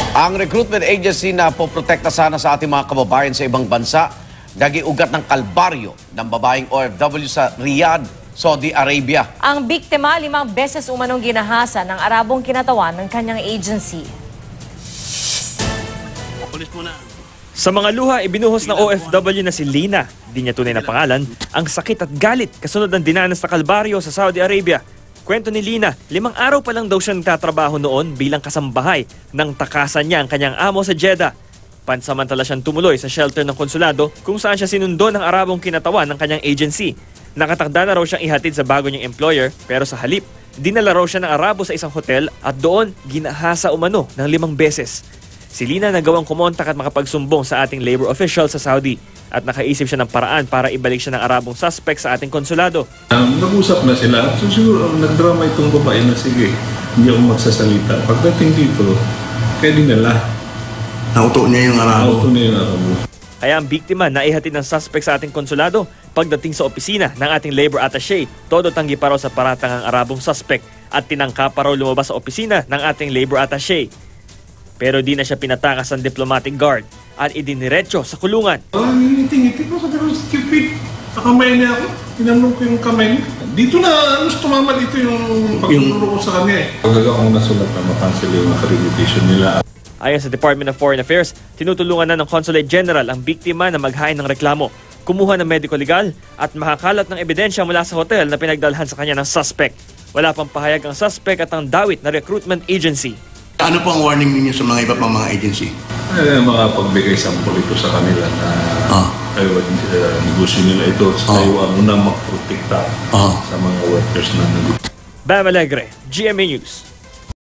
Ang recruitment agency na poprotekta sana sa ating mga kababayan sa ibang bansa, naging ugat ng kalbaryo ng babaeng OFW sa Riyadh, Saudi Arabia. Ang biktima, 5 beses umanong ginahasa ng Arabong kinatawan ng kanyang agency. Sa mga luha, ibinuhos ng OFW na si Lina, di niya tunay na pangalan, ang sakit at galit kasunod ng dinanas na kalbaryo sa Saudi Arabia. Kwento ni Lina, 5 araw pa lang daw siya nagtatrabaho noon bilang kasambahay nang takasan niya ang kanyang amo sa Jeddah. Pansamantala siyang tumuloy sa shelter ng konsulado kung saan siya sinundo ng Arabong kinatawan ng kanyang agency. Nakatakda na raw siyang ihatid sa bago niyang employer pero sa halip, dinala raw siya ng Arabo sa isang hotel at doon ginahasa umano ng 5 beses. Si Lina nagawang kumontak at makapagsumbong sa ating labor official sa Saudi at nakaisip siya ng paraan para ibalik siya ng Arabong suspect sa ating konsulado. Nag-usap na sila. So siguro nagdrama itong babae na sige, hindi ako magsasalita. Pagdating dito, pwede nila. Nauto niya yung Arabo. Nauto niya yung Arabo. Kaya ang biktima naihatid ng suspect sa ating konsulado. Pagdating sa opisina ng ating labor attaché, todo tanggi pa raw sa paratang ang Arabong suspect at tinangka pa raw lumabas sa opisina ng ating labor attaché. Pero di na siya pinatakas ng diplomatic guard at idiniretso sa kulungan. Ngiti-ngiti ko, sabi ko, stupid. Sa kamay niya ako. Tinanong ko yung kamay niya. Dito na, tumama dito yung pagtuturo ko sa kanya eh. Pagdaga akong nasulat na makancel yung accreditation nila. Ayon sa Department of Foreign Affairs, tinutulungan na ng Consulate General ang biktima na maghain ng reklamo, kumuha ng medico legal at makakalat ng ebidensya mula sa hotel na pinagdalhan sa kanya ng suspect. Wala pang pahayag ang suspect at ang dawit na recruitment agency. Ano po ang warning ninyo sa mga iba pang mga agency? Makapagbigay sample ito sa kanila na kayo negosyo nila ito. Kayo ang unang magprotekta sa mga workers na nandito. Bam Alegre, GMA News.